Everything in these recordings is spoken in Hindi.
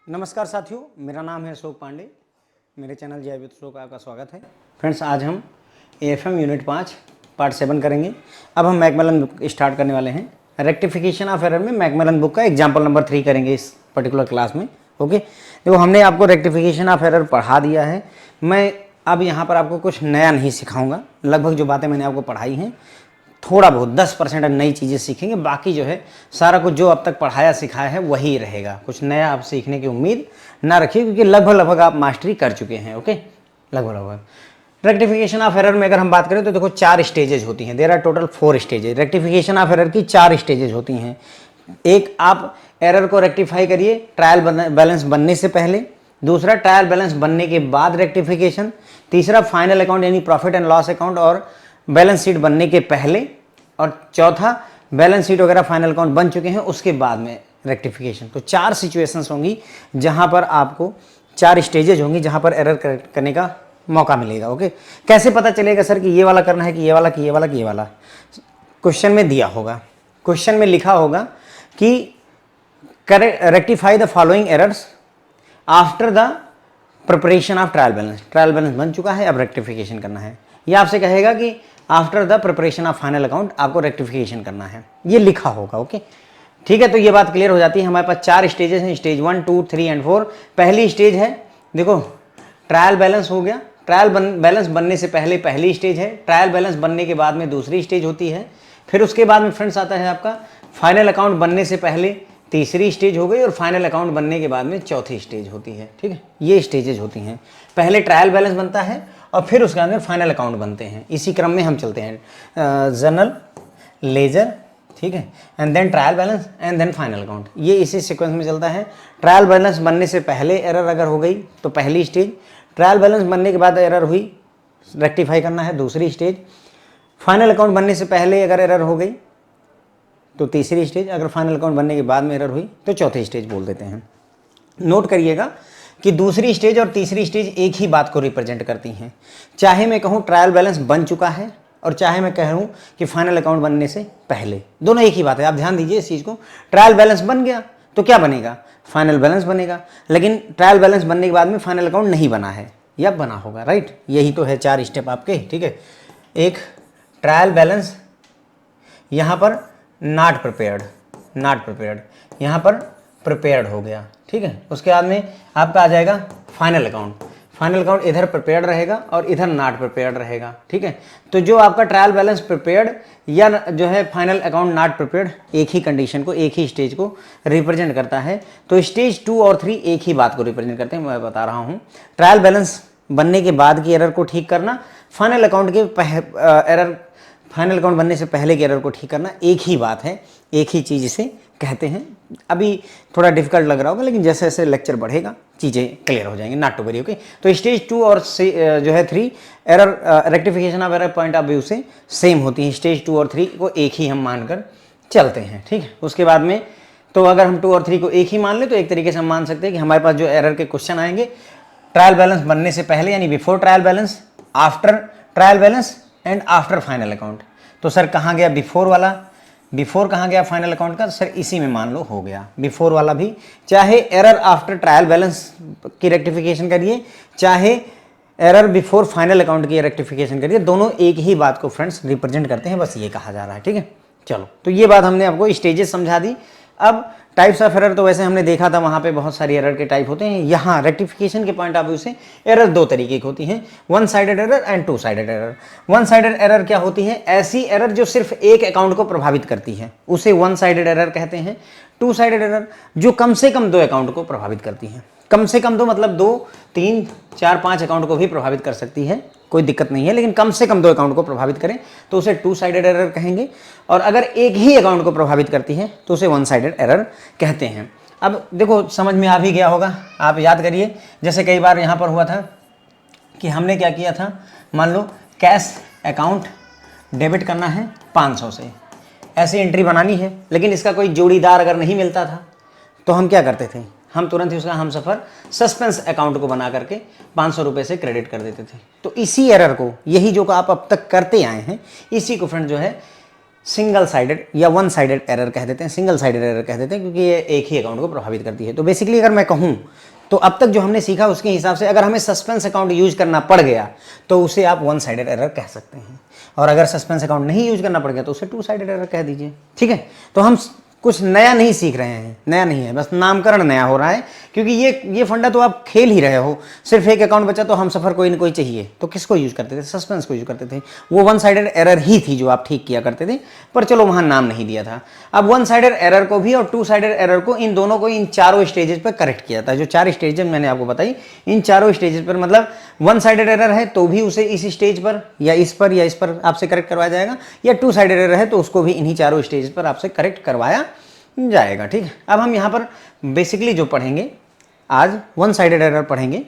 नमस्कार साथियों, मेरा नाम है अशोक पांडे। मेरे चैनल जय विद अशोक आपका स्वागत है। फ्रेंड्स, आज हम AFM यूनिट 5 पार्ट 7 करेंगे। अब हम मैकमिलन बुक स्टार्ट करने वाले हैं। रेक्टिफिकेशन ऑफ एरर में मैकमिलन बुक का एग्जाम्पल नंबर 3 करेंगे इस पर्टिकुलर क्लास में। ओके, देखो हमने आपको रेक्टिफिकेशन ऑफ एरर पढ़ा दिया है। मैं अब यहाँ पर आपको कुछ नया नहीं सिखाऊंगा। लगभग जो बातें मैंने आपको पढ़ाई हैं, थोड़ा बहुत 10% नई चीज़ें सीखेंगे। बाकी जो है सारा कुछ जो अब तक पढ़ाया सिखाया है वही रहेगा। कुछ नया आप सीखने की उम्मीद ना रखिए, क्योंकि लगभग आप मास्टरी कर चुके हैं। ओके, लगभग रेक्टिफिकेशन ऑफ एरर में अगर हम बात करें तो देखो 4 स्टेजेज होती हैं। There are total 4 stages. Rectification of error की 4 स्टेजेज होती हैं। एक, आप एरर को रेक्टिफाई करिए ट्रायल बैलेंस बनने से पहले। दूसरा, ट्रायल बैलेंस बनने के बाद रेक्टिफिकेशन। तीसरा, फाइनल अकाउंट यानी प्रॉफिट एंड लॉस अकाउंट और बैलेंस शीट बनने के पहले। और चौथा, बैलेंस शीट वगैरह फाइनल अकाउंट बन चुके हैं उसके बाद में रेक्टिफिकेशन। तो 4 सिचुएशंस होंगी जहां पर आपको 4 स्टेजेज होंगी जहां पर एरर करेक्ट करने का मौका मिलेगा। ओके, कैसे पता चलेगा सर कि ये वाला करना है कि ये वाला कि ये वाला कि ये वाला? क्वेश्चन में दिया होगा, क्वेश्चन में लिखा होगा कि rectify the following errors after the preparation of trial balance. Trial balance बन चुका है, अब रेक्टिफिकेशन करना है। ये आपसे कहेगा कि after the preparation of final account आपको रेक्टिफिकेशन करना है, ये लिखा होगा। ओके, ठीक है, तो ये बात क्लियर हो जाती है। हमारे पास 4 स्टेजेस हैं, स्टेज 1, 2, 3 एंड 4। पहली स्टेज है, देखो ट्रायल बैलेंस हो गया। ट्रायल बैलेंस बनने से पहले पहली स्टेज है। ट्रायल बैलेंस बनने के बाद में दूसरी स्टेज होती है। फिर उसके बाद में फ्रेंड्स आता है आपका फाइनल अकाउंट बनने से पहले तीसरी स्टेज हो गई, और फाइनल अकाउंट बनने के बाद में चौथी स्टेज होती है। ठीक है, ये स्टेजेज होती हैं। पहले ट्रायल बैलेंस बनता है और फिर उसके अंदर फाइनल अकाउंट बनते हैं। इसी क्रम में हम चलते हैं। जर्नल, लेजर, ठीक है, and then trial balance and then final account. ये इसी सीक्वेंस में चलता है। ट्रायल बैलेंस बनने से पहले एरर अगर हो गई तो पहली स्टेज। ट्रायल बैलेंस बनने के बाद एरर हुई, रेक्टिफाई करना है, दूसरी स्टेज। फाइनल अकाउंट बनने से पहले अगर एरर हो गई तो तीसरी स्टेज। अगर फाइनल अकाउंट बनने के बाद में एरर हुई तो चौथी स्टेज बोल देते हैं। नोट करिएगा कि दूसरी स्टेज और तीसरी स्टेज एक ही बात को रिप्रेजेंट करती हैं। चाहे मैं कहूँ ट्रायल बैलेंस बन चुका है और चाहे मैं कहूँ कि फाइनल अकाउंट बनने से पहले, दोनों एक ही बात है। आप ध्यान दीजिए इस चीज़ को। ट्रायल बैलेंस बन गया तो क्या बनेगा? फाइनल बैलेंस बनेगा। लेकिन ट्रायल बैलेंस बनने के बाद में फाइनल अकाउंट नहीं बना है या बना होगा, राइट? यही तो है 4 स्टेप आपके। ठीक है, एक ट्रायल बैलेंस, यहाँ पर नॉट प्रिपेयर्ड, यहाँ पर प्रिपेयर्ड हो गया। ठीक है, उसके बाद में आपका आ जाएगा फाइनल अकाउंट। फाइनल अकाउंट इधर प्रिपेयर्ड रहेगा और इधर नॉट प्रिपेयर्ड रहेगा। ठीक है, तो जो आपका ट्रायल बैलेंस प्रिपेयर्ड या जो है फाइनल अकाउंट नॉट प्रिपेयर्ड, एक ही कंडीशन को, एक ही स्टेज को रिप्रेजेंट करता है। तो स्टेज 2 और 3 एक ही बात को रिप्रेजेंट करते हैं। मैं बता रहा हूँ, ट्रायल बैलेंस बनने के बाद की एरर को ठीक करना, फाइनल अकाउंट के एरर, फाइनल अकाउंट बनने से पहले के एरर को ठीक करना, एक ही बात है, एक ही चीज़ इसे कहते हैं। अभी थोड़ा डिफिकल्ट लग रहा होगा, लेकिन जैसे जैसे लेक्चर बढ़ेगा चीज़ें क्लियर हो जाएंगी। Not to worry. ओके, तो स्टेज 2 और जो है 3 error, rectification of error point of view से सेम होती हैं। स्टेज 2 और 3 को एक ही हम मानकर चलते हैं। ठीक है, उसके बाद में तो अगर हम 2 और 3 को एक ही मान लें तो एक तरीके से हम मान सकते हैं कि हमारे पास जो एरर के क्वेश्चन आएंगे ट्रायल बैलेंस बनने से पहले यानी before trial balance, after trial balance and after final account. तो सर कहाँ गया बिफोर वाला? बिफोर कहाँ गया फाइनल अकाउंट का? सर इसी में मान लो हो गया बिफोर वाला भी। चाहे एरर आफ्टर ट्रायल बैलेंस की रेक्टिफिकेशन करिए, चाहे एरर बिफोर फाइनल अकाउंट की रेक्टिफिकेशन करिए, दोनों एक ही बात को फ्रेंड्स रिप्रेजेंट करते हैं, बस ये कहा जा रहा है। ठीक है, चलो, तो ये बात हमने आपको स्टेजेस समझा दी। अब टाइप्स ऑफ एरर तो वैसे हमने देखा था, वहाँ पे बहुत सारी एरर के टाइप होते हैं। यहाँ रेक्टिफिकेशन के पॉइंट ऑफ व्यू से एरर 2 तरीके की होती हैं, 1 sided error and 2 sided error. 1 sided error क्या होती है? ऐसी एरर जो सिर्फ एक अकाउंट को प्रभावित करती है, उसे 1 साइडेड एरर कहते हैं। 2 साइडेड एरर जो कम से कम 2 अकाउंट को प्रभावित करती है। कम से कम 2 मतलब 2, 3, 4, 5 अकाउंट को भी प्रभावित कर सकती है, कोई दिक्कत नहीं है, लेकिन कम से कम 2 अकाउंट को प्रभावित करें तो उसे 2 साइडेड एरर कहेंगे। और अगर एक ही अकाउंट को प्रभावित करती है तो उसे 1 साइडेड एरर कहते हैं। अब देखो समझ में आ भी गया होगा, आप याद करिए, जैसे कई बार यहाँ पर हुआ था कि हमने क्या किया था, मान लो कैश अकाउंट डेबिट करना है 500 से, ऐसी एंट्री बनानी है, लेकिन इसका कोई जोड़ीदार अगर नहीं मिलता था तो हम क्या करते थे? हम तुरंत ही उसका हमसफर सस्पेंस अकाउंट को बना करके 500 रुपये से क्रेडिट कर देते थे। तो इसी एरर को, यही जो आप अब तक करते आए हैं, इसी को फ्रेंड जो है सिंगल साइडेड या वन साइडेड एरर कह देते हैं, सिंगल साइडेड एरर कह देते हैं, क्योंकि ये एक ही अकाउंट को प्रभावित करती है। तो बेसिकली अगर मैं कहूँ तो अब तक जो हमने सीखा उसके हिसाब से अगर हमें सस्पेंस अकाउंट यूज करना पड़ गया तो उसे आप वन साइडेड एरर कह सकते हैं, और अगर सस्पेंस अकाउंट नहीं यूज करना पड़ गया तो उसे टू साइडेड एरर कह दीजिए। ठीक है, तो हम कुछ नया नहीं सीख रहे हैं, नया नहीं है, बस नामकरण नया हो रहा है, क्योंकि ये फंडा तो आप खेल ही रहे हो। सिर्फ एक अकाउंट बचा तो हम सफ़र कोई ना कोई चाहिए, तो किसको यूज करते थे? सस्पेंस को यूज करते थे। वो वन साइडेड एरर ही थी जो आप ठीक किया करते थे, पर चलो वहाँ नाम नहीं दिया था। अब वन साइडेड एरर को भी और टू साइडेड एरर को, इन दोनों को इन चारों स्टेजेस पर करेक्ट किया था। जो 4 स्टेजेस मैंने आपको बताई, इन चारों स्टेजेस पर, मतलब वन साइडेड एरर है तो भी उसे इस स्टेज पर या इस पर आपसे करेक्ट करवाया जाएगा, या टू साइडेड एरर है तो उसको भी इन्हीं चारों स्टेज पर आपसे करेक्ट करवाया जाएगा। ठीक है, अब हम यहाँ पर बेसिकली जो पढ़ेंगे आज वन साइडेड एरर पढ़ेंगे,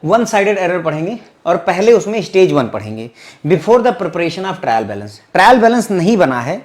वन साइडेड एरर पढ़ेंगे, और पहले उसमें स्टेज 1 पढ़ेंगे, before the preparation of trial balance. Trial balance नहीं बना है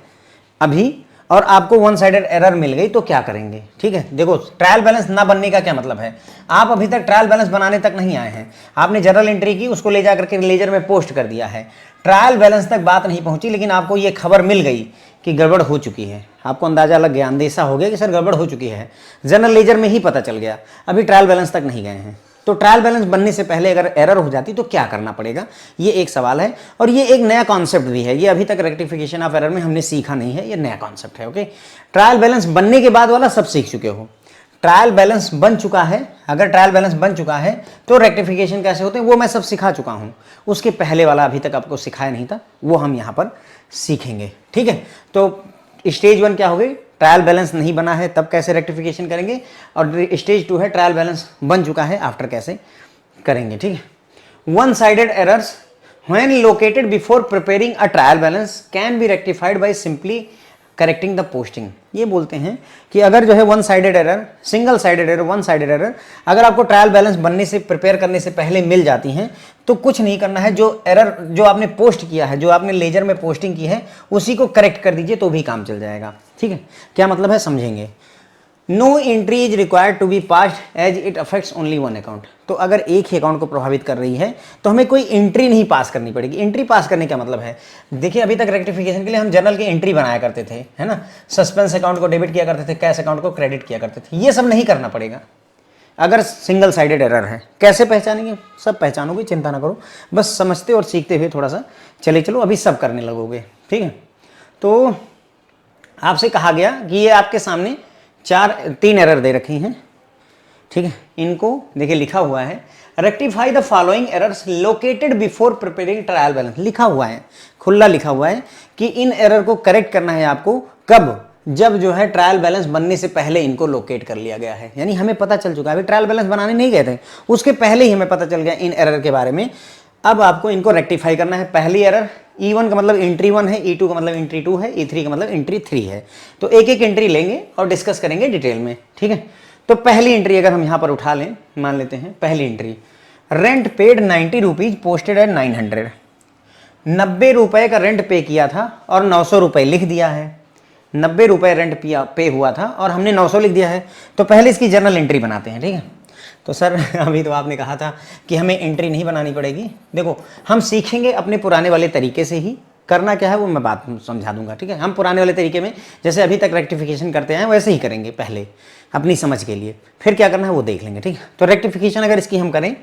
अभी और आपको वन साइडेड एरर मिल गई तो क्या करेंगे? ठीक है, देखो ट्रायल बैलेंस ना बनने का क्या मतलब है, आप अभी तक ट्रायल बैलेंस बनाने तक नहीं आए हैं, आपने जर्नल एंट्री की, उसको ले जाकर के लेजर में पोस्ट कर दिया है, ट्रायल बैलेंस तक बात नहीं पहुंची, लेकिन आपको ये खबर मिल गई कि गड़बड़ हो चुकी है, आपको अंदाजा लग गया, अंदेशा हो गया कि सर गड़बड़ हो चुकी है, जर्नल लेजर में ही पता चल गया, अभी ट्रायल बैलेंस तक नहीं गए हैं। तो ट्रायल बैलेंस बनने से पहले अगर एरर हो जाती तो क्या करना पड़ेगा, ये एक सवाल है, और ये एक नया कॉन्सेप्ट भी है, ये अभी तक रेक्टिफिकेशन ऑफ एरर में हमने सीखा नहीं है, ये नया कॉन्सेप्ट है। ओके, ट्रायल बैलेंस बनने के बाद वाला सब सीख चुके हो, ट्रायल बैलेंस बन चुका है, अगर ट्रायल बैलेंस बन चुका है तो रेक्टिफिकेशन कैसे होते हैं वो मैं सब सिखा चुका हूं, उसके पहले वाला अभी तक आपको सिखाया नहीं था, वो हम यहाँ पर सीखेंगे। ठीक है, तो स्टेज 1 क्या हो गई, ट्रायल बैलेंस नहीं बना है तब कैसे रेक्टिफिकेशन करेंगे, और स्टेज 2 है ट्रायल बैलेंस बन चुका है आफ्टर कैसे करेंगे। ठीक है, one sided errors when located before preparing a trial balance can be rectified by simply correcting the posting. ये बोलते हैं कि अगर जो है one sided error, single sided error, one sided error अगर आपको ट्रायल बैलेंस बनने से, प्रिपेयर करने से पहले मिल जाती हैं तो कुछ नहीं करना है, जो एरर जो आपने पोस्ट किया है, जो आपने लेजर में पोस्टिंग की है उसी को करेक्ट कर दीजिए तो भी काम चल जाएगा। ठीक है, क्या मतलब है समझेंगे। No entry is required to be passed as it affects only one account. तो अगर एक ही अकाउंट को प्रभावित कर रही है तो हमें कोई एंट्री नहीं पास करनी पड़ेगी। एंट्री पास करने का मतलब है, देखिए अभी तक रेक्टिफिकेशन के लिए हम जर्नल की एंट्री बनाया करते थे, है ना, सस्पेंस अकाउंट को डेबिट किया करते थे, कैश अकाउंट को क्रेडिट किया करते थे, ये सब नहीं करना पड़ेगा। अगर सिंगल साइडेड एरर है कैसे पहचानेंगे, सब पहचानोगे, चिंता ना करो, बस समझते और सीखते हुए थोड़ा सा चले चलो, अभी सब करने लगोगे। ठीक है, तो आपसे कहा गया कि ये आपके सामने 3 एरर दे रखी हैं। ठीक है, इनको देखिए लिखा हुआ है, rectify the following errors located before preparing trial balance, लिखा हुआ है, खुला लिखा हुआ है कि इन एरर को करेक्ट करना है आपको कब, जब जो है ट्रायल बैलेंस बनने से पहले इनको लोकेट कर लिया गया है, यानी हमें पता चल चुका है, अभी ट्रायल बैलेंस बनाने नहीं गए थे, उसके पहले ही हमें पता चल गया इन एरर के बारे में। अब आपको इनको रेक्टिफाई करना है। पहली एरर E1 का मतलब एंट्री 1 है, E2 का मतलब एंट्री 2 है, E3 का मतलब एंट्री 3 है। तो एक एक एंट्री लेंगे और डिस्कस करेंगे डिटेल में। ठीक है, तो पहली एंट्री अगर हम यहाँ पर उठा लें, मान लेते हैं पहली entry, rent paid 90 rupees posted at 900। 90 रुपये का रेंट पे किया था और 900 रुपये लिख दिया है। 90 रुपये रेंट पे हुआ था और हमने 900 लिख दिया है, तो पहले इसकी जर्नल एंट्री बनाते हैं। ठीक है, तो सर अभी तो आपने कहा था कि हमें एंट्री नहीं बनानी पड़ेगी। देखो हम सीखेंगे अपने पुराने वाले तरीके से ही, करना क्या है वो मैं बात समझा दूंगा। ठीक है, हम पुराने वाले तरीके में जैसे अभी तक रेक्टिफिकेशन करते हैं वैसे ही करेंगे पहले अपनी समझ के लिए, फिर क्या करना है वो देख लेंगे। ठीक है, तो रेक्टिफिकेशन अगर इसकी हम करें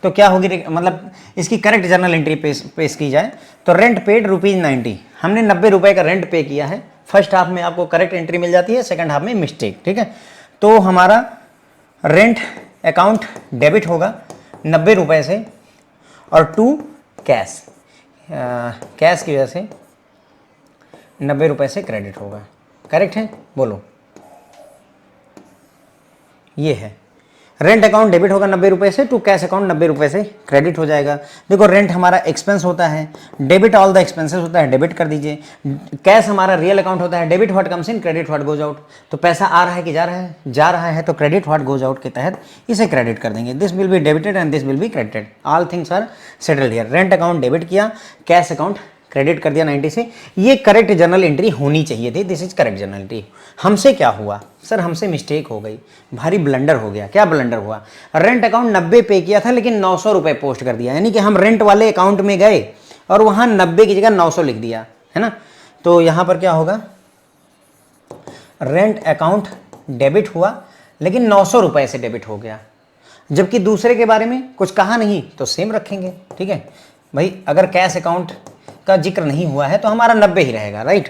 तो क्या होगी, मतलब इसकी करेक्ट जर्नल एंट्री पेश की जाए तो रेंट पेड ₹90, हमने 90 रुपये का रेंट पे किया है। फर्स्ट हाफ में आपको करेक्ट एंट्री मिल जाती है, सेकंड हाफ में मिस्टेक। ठीक है, तो हमारा रेंट अकाउंट डेबिट होगा 90 रुपये से और टू कैश, कैश की वजह से 90 रुपये से क्रेडिट होगा। करेक्ट है, बोलो। ये है रेंट अकाउंट डेबिट होगा 90 रुपये से, टू कैश अकाउंट 90 रुपये से क्रेडिट हो जाएगा। देखो रेंट हमारा एक्सपेंस होता है, डेबिट ऑल द एक्सपेंसेस होता है, डेबिट कर दीजिए। कैश हमारा रियल अकाउंट होता है, debit what comes in, credit what goes out. तो पैसा आ रहा है कि जा रहा है, जा रहा है, तो क्रेडिट व्हाट गोज आउट के तहत इसे क्रेडिट कर देंगे। This will be debited and this will be credited, all things are settled here. Rent account debit किया, कैश अकाउंट क्रेडिट कर दिया 90 से, ये करेक्ट जर्नल एंट्री होनी चाहिए थी। This is correct journal entry. हमसे क्या हुआ सर, हमसे मिस्टेक हो गई, भारी ब्लंडर हो गया। क्या ब्लंडर हुआ, रेंट अकाउंट 90 पे किया था लेकिन 900 रुपये पोस्ट कर दिया, यानी कि हम रेंट वाले अकाउंट में गए और वहाँ 90 की जगह 900 लिख दिया, है ना। तो यहाँ पर क्या होगा, रेंट अकाउंट डेबिट हुआ लेकिन 900 रुपये से डेबिट हो गया, जबकि दूसरे के बारे में कुछ कहा नहीं तो सेम रखेंगे। ठीक है भाई, अगर कैश अकाउंट का जिक्र नहीं हुआ है तो हमारा 90 ही रहेगा, राइट,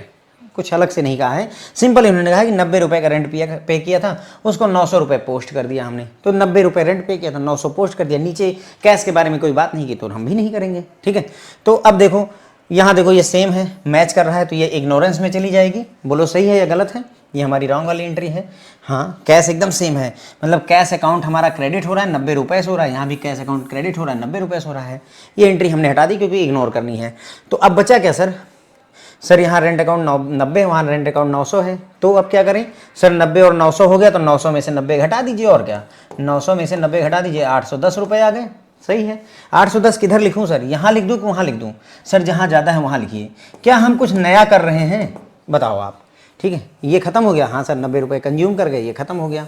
कुछ अलग से नहीं कहा है, सिंपल उन्होंने कहा कि 90 रुपये का रेंट पे किया था, उसको 900 रुपये पोस्ट कर दिया हमने, तो 90 रुपये रेंट पे किया था, 900 पोस्ट कर दिया, नीचे कैश के बारे में कोई बात नहीं की तो हम भी नहीं करेंगे। ठीक है, तो अब देखो यहाँ देखो ये सेम है, मैच कर रहा है, तो ये इग्नोरेंस में चली जाएगी। बोलो सही है या गलत है, ये हमारी रॉन्ग वाली एंट्री है। हाँ, कैश एकदम सेम है, मतलब कैश अकाउंट हमारा क्रेडिट हो रहा है, 90 रुपये से हो रहा है, यहाँ भी कैश अकाउंट क्रेडिट हो रहा है, 90 रुपये से हो रहा है। ये एंट्री हमने हटा दी क्योंकि इग्नोर करनी है। तो अब बचा क्या सर यहाँ रेंट अकाउंट 90, वहाँ रेंट अकाउंट 900 है, तो अब क्या करें सर, 90 और 900 हो गया, तो 900 में से 90 घटा दीजिए, और क्या 900 में से 90 घटा दीजिए, 810 रुपये आ गए। सही है, 810 किधर लिखूं सर, यहाँ लिख दूं कि वहाँ लिख दूं? सर जहाँ ज़्यादा है वहाँ लिखिए। क्या हम कुछ नया कर रहे हैं, बताओ आप। ठीक है, ये खत्म हो गया, हाँ सर 90 रुपये कंज्यूम कर गए, ये खत्म हो गया,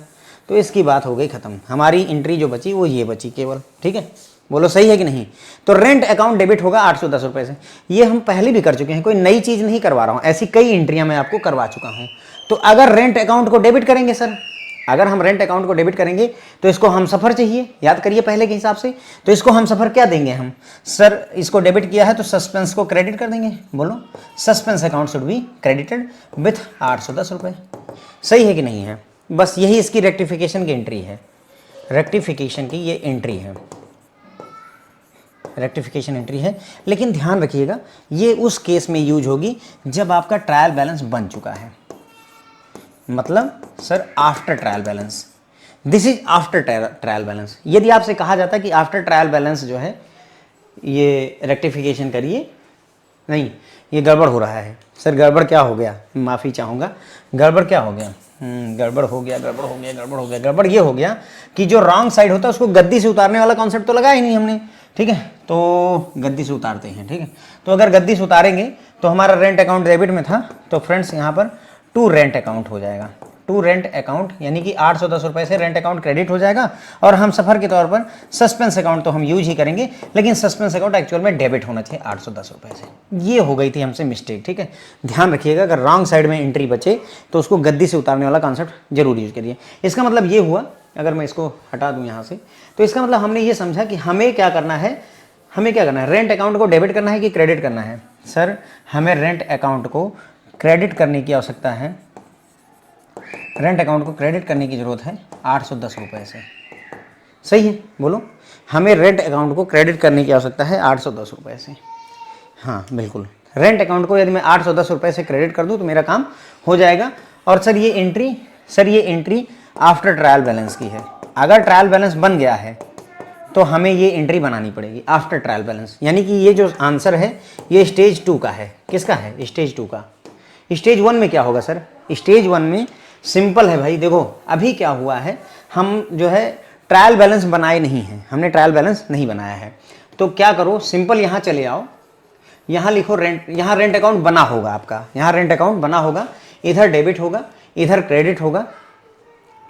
तो इसकी बात हो गई खत्म। हमारी एंट्री जो बची वो ये बची केवल। ठीक है, बोलो सही है कि नहीं। तो रेंट अकाउंट डेबिट होगा 810 रुपये से, ये हम पहले भी कर चुके हैं, कोई नई चीज़ नहीं करवा रहा हूँ, ऐसी कई एंट्रियाँ मैं आपको करवा चुका हूँ। तो अगर रेंट अकाउंट को डेबिट करेंगे सर, अगर हम रेंट अकाउंट को डेबिट करेंगे तो इसको हम सफ़र चाहिए, याद करिए पहले के हिसाब से, तो इसको हम सफ़र क्या देंगे हम सर, इसको डेबिट किया है तो सस्पेंस को क्रेडिट कर देंगे। बोलो, suspense account should be credited with 810 रुपये। सही है कि नहीं है, बस यही इसकी रेक्टिफिकेशन की एंट्री है, रेक्टिफिकेशन की ये एंट्री है, रेक्टिफिकेशन एंट्री है। लेकिन ध्यान रखिएगा ये उस केस में यूज होगी जब आपका ट्रायल बैलेंस बन चुका है, मतलब sir after trial balance, this is after trial balance. यदि आपसे कहा जाता है कि आफ्टर ट्रायल बैलेंस जो है ये रेक्टिफिकेशन करिए, नहीं ये गड़बड़ हो रहा है सर, गड़बड़ क्या हो गया, माफ़ी चाहूँगा, गड़बड़ क्या हो गया, गड़बड़ हो गया, गड़बड़ हो गया, गड़बड़ हो गया, गड़बड़ ये हो गया कि जो रॉन्ग साइड होता है उसको गद्दी से उतारने वाला कॉन्सेप्ट तो लगाया ही नहीं हमने। ठीक है, तो गद्दी से उतारते हैं। ठीक है, तो अगर गद्दी से उतारेंगे तो हमारा रेंट अकाउंट डेबिट में था, तो फ्रेंड्स यहाँ पर टू रेंट अकाउंट हो जाएगा, टू रेंट अकाउंट, यानी कि 810 रुपये से रेंट अकाउंट क्रेडिट हो जाएगा, और हम सफ़र के तौर पर सस्पेंस अकाउंट तो हम यूज ही करेंगे, लेकिन सस्पेंस अकाउंट एक्चुअल में डेबिट होना चाहिए 810 रुपये से। ये हो गई थी हमसे मिस्टेक। ठीक है, ध्यान रखिएगा अगर रॉन्ग साइड में एंट्री बचे तो उसको गद्दी से उतारने वाला कॉन्सेप्ट जरूर यूज करिए। इसका मतलब ये हुआ, अगर मैं इसको हटा दूँ यहाँ से, तो इसका मतलब हमने ये समझा कि हमें क्या करना है, रेंट अकाउंट को डेबिट करना है कि क्रेडिट करना है। सर हमें रेंट अकाउंट को क्रेडिट करने की आवश्यकता है, रेंट अकाउंट को क्रेडिट करने की ज़रूरत है 810 रुपये से। सही है, बोलो, हमें रेंट अकाउंट को क्रेडिट करने की आवश्यकता है 810 रुपये से। हाँ बिल्कुल, रेंट अकाउंट को यदि मैं 810 रुपये से क्रेडिट कर दूँ तो मेरा काम हो जाएगा। और सर ये एंट्री आफ्टर ट्रायल बैलेंस की है, अगर ट्रायल बैलेंस बन गया है तो हमें ये एंट्री बनानी पड़ेगी आफ्टर ट्रायल बैलेंस, यानी कि ये जो आंसर है ये स्टेज 2 का है। किसका है, स्टेज 2 का। स्टेज 1 में क्या होगा सर, स्टेज 1 में सिंपल है भाई, देखो अभी क्या हुआ है, हम जो है ट्रायल बैलेंस बनाए नहीं हैं, हमने ट्रायल बैलेंस नहीं बनाया है, तो क्या करो सिंपल यहाँ चले आओ, यहाँ लिखो रेंट, यहाँ रेंट अकाउंट बना होगा आपका, यहाँ रेंट अकाउंट बना होगा, इधर डेबिट होगा इधर क्रेडिट होगा।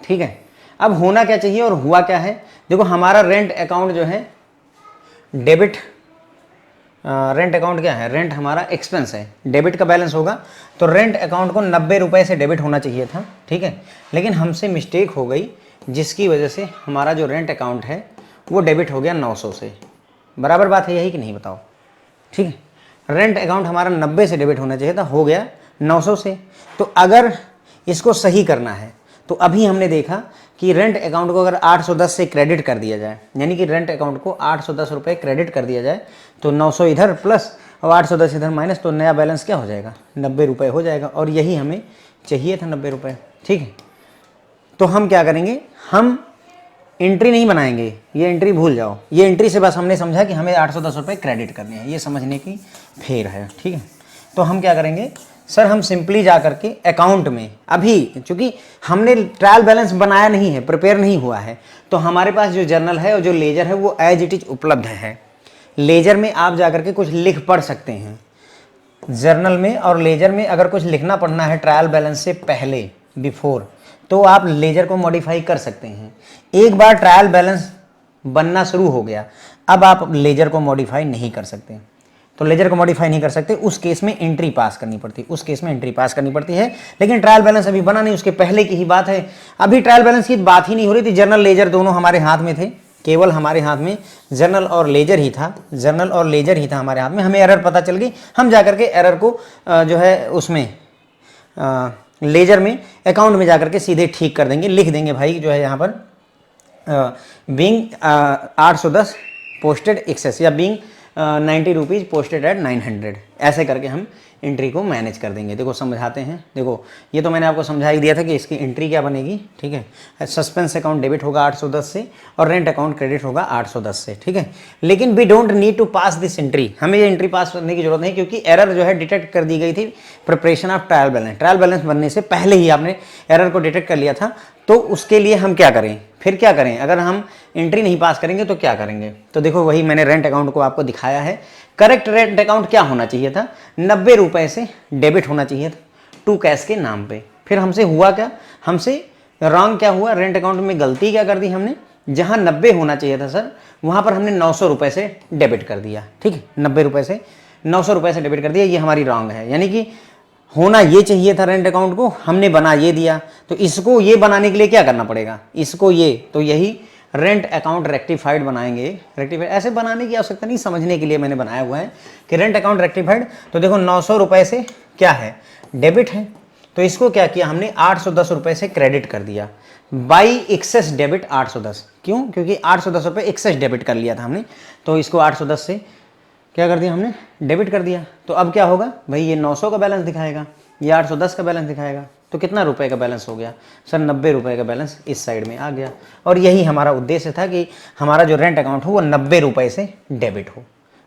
ठीक है, अब होना क्या चाहिए और हुआ क्या है, देखो हमारा रेंट अकाउंट जो है डेबिट, रेंट अकाउंट क्या है, रेंट हमारा एक्सपेंस है, डेबिट का बैलेंस होगा, तो रेंट अकाउंट को 90 रुपये से डेबिट होना चाहिए था। ठीक है, लेकिन हमसे मिस्टेक हो गई जिसकी वजह से हमारा जो रेंट अकाउंट है वो डेबिट हो गया 900 से। बराबर बात है यही कि नहीं, बताओ। ठीक है, रेंट अकाउंट हमारा 90 से डेबिट होना चाहिए था, हो गया 900 से। तो अगर इसको सही करना है तो अभी हमने देखा कि रेंट अकाउंट को अगर 810 से क्रेडिट कर दिया जाए, यानी कि रेंट अकाउंट को 810 रुपये क्रेडिट कर दिया जाए, तो 900 इधर प्लस और 810 इधर माइनस, तो नया बैलेंस क्या हो जाएगा, 90 रुपये हो जाएगा, और यही हमें चाहिए था 90 रुपये। ठीक है, तो हम क्या करेंगे, हम एंट्री नहीं बनाएंगे, ये एंट्री भूल जाओ, ये एंट्री से बस हमने समझा कि हमें 810 रुपये क्रेडिट करने हैं, ये समझने की फेर है। ठीक है, तो हम क्या करेंगे सर, हम सिंपली जा करके अकाउंट में, अभी चूंकि हमने ट्रायल बैलेंस बनाया नहीं है, प्रिपेयर नहीं हुआ है, तो हमारे पास जो जर्नल है और जो लेजर है वो एज इट इज उपलब्ध है। लेजर में आप जा करके कुछ लिख पढ़ सकते हैं, जर्नल में और लेजर में अगर कुछ लिखना पढ़ना है ट्रायल बैलेंस से पहले, बिफोर, तो आप लेजर को मॉडिफाई कर सकते हैं। एक बार ट्रायल बैलेंस बनना शुरू हो गया, अब आप लेजर को मॉडिफाई नहीं कर सकते। तो लेजर को मॉडिफाई नहीं कर सकते, उस केस में एंट्री पास करनी पड़ती, उस केस में एंट्री पास करनी पड़ती है। लेकिन ट्रायल बैलेंस अभी बना नहीं, उसके पहले की ही बात है। अभी ट्रायल बैलेंस की बात ही नहीं हो रही थी, जर्नल लेजर दोनों हमारे हाथ में थे, केवल हमारे हाथ में जर्नल और लेजर ही था, जर्नल और लेजर ही था हमारे हाथ में। हमें एरर पता चल गई, हम जाकर के एरर को जो है उसमें लेजर में अकाउंट में जाकर के सीधे ठीक कर देंगे, लिख देंगे भाई जो है यहाँ पर बीइंग 810 पोस्टेड एक्सेस या बीइंग 90 रुपीज़ पोस्टेड एट 900, ऐसे करके हम एंट्री को मैनेज कर देंगे। देखो समझाते हैं, देखो ये तो मैंने आपको समझा ही दिया था कि इसकी एंट्री क्या बनेगी, ठीक है। सस्पेंस अकाउंट डेबिट होगा 810 से और रेंट अकाउंट क्रेडिट होगा 810 से, ठीक है। लेकिन we don't need to pass this entry, हमें ये एंट्री पास करने की जरूरत नहीं, क्योंकि एरर जो है डिटेक्ट कर दी गई थी preparation of trial balance. Trial balance बनने से पहले ही आपने एरर को डिटेक्ट कर लिया था, तो उसके लिए हम क्या करें, फिर क्या करें, अगर हम एंट्री नहीं पास करेंगे तो क्या करेंगे। तो देखो वही मैंने रेंट अकाउंट को आपको दिखाया है। करेक्ट रेंट अकाउंट क्या होना चाहिए था, 90 रुपए से डेबिट होना चाहिए था टू कैश के नाम पे। फिर हमसे हुआ क्या, हमसे रॉन्ग क्या हुआ, रेंट अकाउंट में गलती क्या कर दी हमने, जहां 90 होना चाहिए था सर, वहां पर हमने 900 रुपए से डेबिट कर दिया, ठीक है। 90 रुपए से 900 रुपए से डेबिट कर दिया, ये हमारी रॉन्ग है। यानी कि होना ये चाहिए था रेंट अकाउंट को, हमने बना ये दिया। तो इसको ये बनाने के लिए क्या करना पड़ेगा, इसको ये, तो यही रेंट अकाउंट रेक्टिफाइड बनाएंगे। रेक्टिफाइड ऐसे बनाने की आवश्यकता नहीं, समझने के लिए मैंने बनाया हुआ है कि रेंट अकाउंट रेक्टिफाइड। तो देखो 900 रुपए से क्या है, डेबिट है, तो इसको क्या किया हमने 810 रुपए से क्रेडिट कर दिया बाई एक्सेस डेबिट 810। क्यों, क्योंकि 810 रुपए एक्सेस डेबिट कर लिया था हमने, तो इसको 810 से क्या कर दिया हमने, डेबिट कर दिया। तो अब क्या होगा भाई, ये 900 का बैलेंस दिखाएगा, ये 810 का बैलेंस दिखाएगा, तो कितना रुपए का बैलेंस हो गया सर, 90 रुपए का बैलेंस इस साइड में आ गया। और यही हमारा उद्देश्य था कि हमारा जो रेंट अकाउंट हो वो 90 रुपए से डेबिट हो,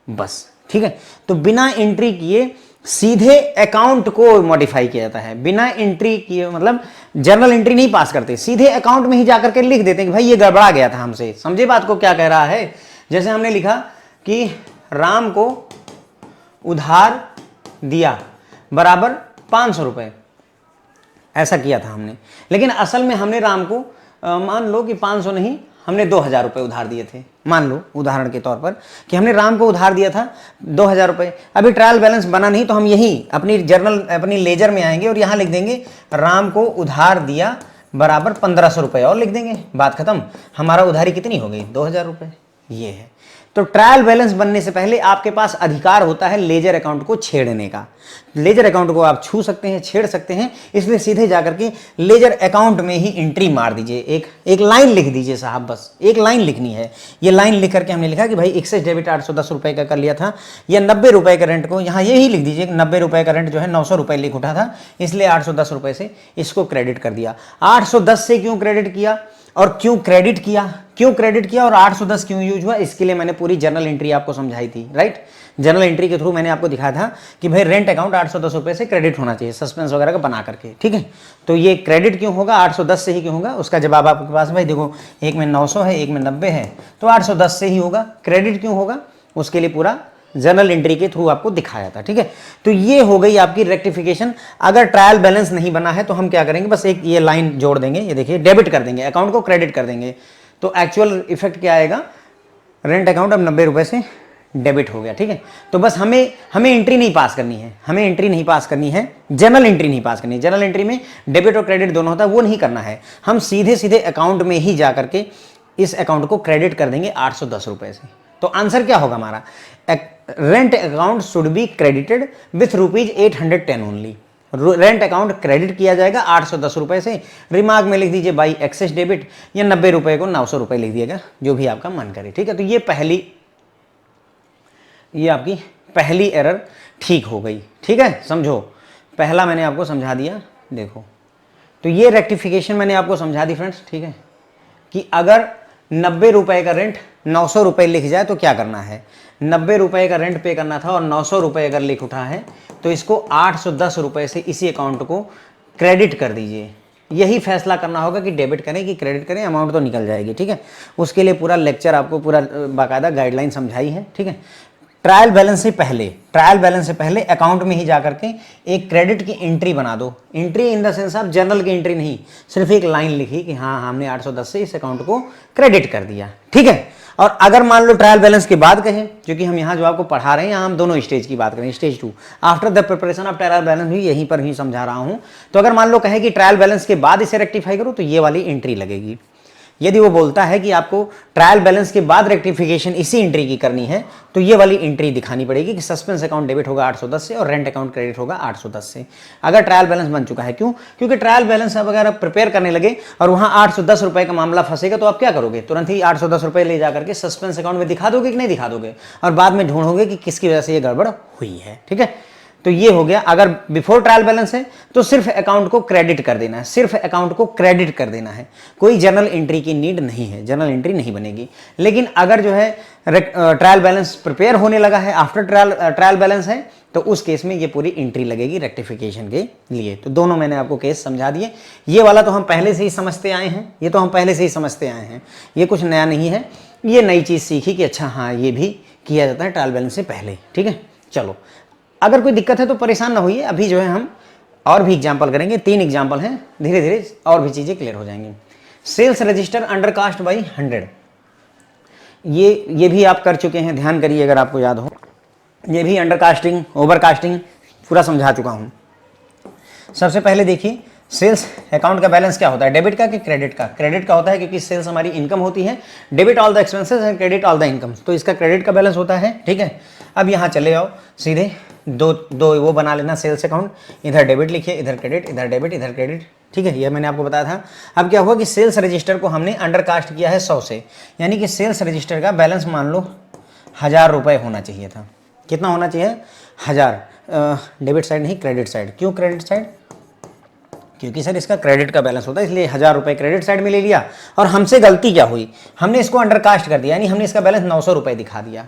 बस, ठीक है। तो बिना एंट्री किए सीधे अकाउंट को मॉडिफाई किया जाता है, बिना एंट्री किए, मतलब जर्नल एंट्री नहीं पास करते, सीधे अकाउंट में ही जाकर के लिख देते हैं कि भाई ये गड़बड़ा गया था हमसे। समझे बात को क्या कह रहा है, जैसे हमने लिखा कि राम को उधार दिया बराबर 500 रुपए, ऐसा किया था हमने। लेकिन असल में हमने राम को मान लो कि 500 नहीं, हमने 2000 रुपये उधार दिए थे। मान लो उदाहरण के तौर पर कि हमने राम को उधार दिया था 2000 रुपये। अभी ट्रायल बैलेंस बना नहीं, तो हम यही अपनी जर्नल, अपनी लेजर में आएंगे और यहाँ लिख देंगे राम को उधार दिया बराबर 1500 रुपये और लिख देंगे, बात खत्म। हमारा उधारी कितनी हो गई, 2000 रुपये, ये है। तो ट्रायल बैलेंस बनने से पहले आपके पास अधिकार होता है लेजर अकाउंट को छेड़ने का। लेजर अकाउंट को आप छू सकते हैं, छेड़ सकते हैं, इसलिए सीधे जाकर के लेजर अकाउंट में ही एंट्री मार दीजिए, एक लाइन लिख दीजिए साहब, बस एक लाइन लिखनी है। ये लाइन लिख करके हमने लिखा कि भाई एक्सेस डेबिट 810 रुपये का कर लिया था, या 90 रुपये का रेंट को यहाँ यही लिख दीजिए, 90 रुपये का रेंट जो है 900 रुपये लिख उठा था, इसलिए 810 रुपये से इसको क्रेडिट कर दिया। 810 से क्यों क्रेडिट किया और क्यों क्रेडिट किया, क्यों क्रेडिट किया और 810 क्यों यूज हुआ, इसके लिए मैंने पूरी जर्नल एंट्री आपको समझाई थी, राइट। जर्नल एंट्री के थ्रू मैंने आपको दिखाया था कि भाई रेंट अकाउंट 810 रुपये से क्रेडिट होना चाहिए, सस्पेंस वगैरह का बना करके, ठीक है। तो ये क्रेडिट क्यों होगा, 810 से ही क्यों होगा, उसका जवाब आपके पास भाई देखो, एक में 900 है, एक में 90 है, तो 810 से ही होगा। क्रेडिट क्यों होगा, उसके लिए पूरा जर्नल एंट्री के थ्रू आपको दिखाया था, ठीक है। तो ये हो गई आपकी रेक्टिफिकेशन। अगर ट्रायल बैलेंस नहीं बना है तो हम क्या करेंगे, बस एक ये लाइन जोड़ देंगे, ये देखिए डेबिट कर देंगे, अकाउंट को क्रेडिट कर देंगे। तो एक्चुअल इफेक्ट क्या आएगा, रेंट अकाउंट अब 90 रुपये से डेबिट हो गया, ठीक है। तो बस हमें एंट्री नहीं पास करनी है, हमें एंट्री नहीं पास करनी है, जर्नल एंट्री नहीं पास करनी है। जर्नल एंट्री में डेबिट और क्रेडिट दोनों होता है, वो नहीं करना है। हम सीधे सीधे अकाउंट में ही जा करके इस अकाउंट को क्रेडिट कर देंगे 810 रुपये से। तो आंसर क्या होगा हमारा, rent account should be credited with ₹810 only. Rent account credit किया जाएगा 810 रुपये से। रिमार्क में लिख दीजिए बाई एक्सेस डेबिट, या 90 रुपये को 900 रुपये लिख दिएगा, जो भी आपका मन करे, ठीक है। तो ये आपकी पहली एरर ठीक हो गई, ठीक है। समझो, पहला मैंने आपको समझा दिया, देखो। तो ये रेक्टिफिकेशन मैंने आपको समझा दी फ्रेंड्स, ठीक है, कि अगर 90 रुपये का रेंट 900 रुपये लिख जाए तो क्या करना है। 90 रुपये का रेंट पे करना था और 900 रुपये अगर लिख उठा है तो इसको 810 रुपये से इसी अकाउंट को क्रेडिट कर दीजिए। यही फैसला करना होगा कि डेबिट करें कि क्रेडिट करें, अमाउंट तो निकल जाएगी, ठीक है। उसके लिए पूरा लेक्चर आपको पूरा बाकायदा गाइडलाइन समझाई है, ठीक है। ट्रायल बैलेंस से पहले अकाउंट में ही जाकर के एक क्रेडिट की एंट्री बना दो। एंट्री इन द सेंस आप जर्नल की एंट्री नहीं, सिर्फ एक लाइन लिखी कि हाँ हमने 810 से इस अकाउंट को क्रेडिट कर दिया, ठीक है। और अगर मान लो ट्रायल बैलेंस के बाद कहें, क्योंकि हम यहाँ जो आपको पढ़ा रहे हैं यहाँ हम दोनों स्टेज की बात करें, stage 2 after the preparation of trial balance भी यहीं पर ही समझा रहा हूँ। तो अगर मान लो कहे कि ट्रायल बैलेंस के बाद इसे रेक्टिफाई करो तो ये वाली एंट्री लगेगी। यदि वो बोलता है कि आपको ट्रायल बैलेंस के बाद रेक्टिफिकेशन इसी एंट्री की करनी है तो ये वाली एंट्री दिखानी पड़ेगी कि सस्पेंस अकाउंट डेबिट होगा 810 से और रेंट अकाउंट क्रेडिट होगा 810 से, अगर ट्रायल बैलेंस बन चुका है। क्यों? क्योंकि ट्रायल बैलेंस अब अगर आप प्रिपेयर करने लगे और वहां 810 रुपए का मामला फंसेगा तो आप क्या करोगे? तुरंत ही 810 रुपए ले जाकर के सस्पेंस अकाउंट में दिखा दोगे कि नहीं दिखा दोगे, और बाद में ढूंढोगे कि किसकी वजह से ये गड़बड़ हुई है, ठीक है। तो ये हो गया। अगर बिफोर ट्रायल बैलेंस है तो सिर्फ अकाउंट को क्रेडिट कर देना है, सिर्फ अकाउंट को क्रेडिट कर देना है, कोई जर्नल एंट्री की नीड नहीं है, जर्नल एंट्री नहीं बनेगी। लेकिन अगर जो है ट्रायल बैलेंस प्रिपेयर होने लगा है, आफ्टर ट्रायल बैलेंस है, तो उस केस में ये पूरी एंट्री लगेगी रेक्टिफिकेशन के लिए। तो दोनों मैंने आपको केस समझा दिए। ये वाला तो हम पहले से ही समझते आए हैं, ये तो हम पहले से ही समझते आए हैं, ये कुछ नया नहीं है, ये नई चीज़ सीखी कि अच्छा हाँ ये भी किया जाता है ट्रायल बैलेंस से पहले, ठीक है। चलो, अगर कोई दिक्कत है तो परेशान ना होइए, अभी जो है हम और भी एग्जाम्पल करेंगे, 3 एग्जाम्पल हैं, धीरे धीरे और भी चीज़ें क्लियर हो जाएंगी। Sales register under cast by 100, ये भी आप कर चुके हैं, ध्यान करिए अगर आपको याद हो। ये भी अंडर कास्टिंग, ओवर कास्टिंग पूरा समझा चुका हूँ। सबसे पहले देखिए सेल्स अकाउंट का बैलेंस क्या होता है, डेबिट का कि क्रेडिट का? क्रेडिट का होता है क्योंकि सेल्स हमारी इनकम होती है, debit all the expenses and credit all the income, तो इसका क्रेडिट का बैलेंस होता है, ठीक है। अब यहाँ चले आओ सीधे दो वो बना लेना सेल्स अकाउंट, इधर डेबिट लिखिए, इधर क्रेडिट, इधर डेबिट, इधर क्रेडिट, ठीक है। ये मैंने आपको बताया था। अब क्या हुआ कि सेल्स रजिस्टर को हमने अंडर कास्ट किया है 100 से, यानी कि सेल्स रजिस्टर का बैलेंस मान लो 1000 रुपये होना चाहिए था। कितना होना चाहिए? 1000। डेबिट साइड नहीं, क्रेडिट साइड। क्यों क्रेडिट साइड? क्योंकि सर इसका क्रेडिट का बैलेंस होता है, इसलिए 1000 रुपये क्रेडिट साइड में ले लिया। और हमसे गलती क्या हुई, हमने इसको अंडर कास्ट कर दिया, यानी हमने इसका बैलेंस 900 रुपये दिखा दिया।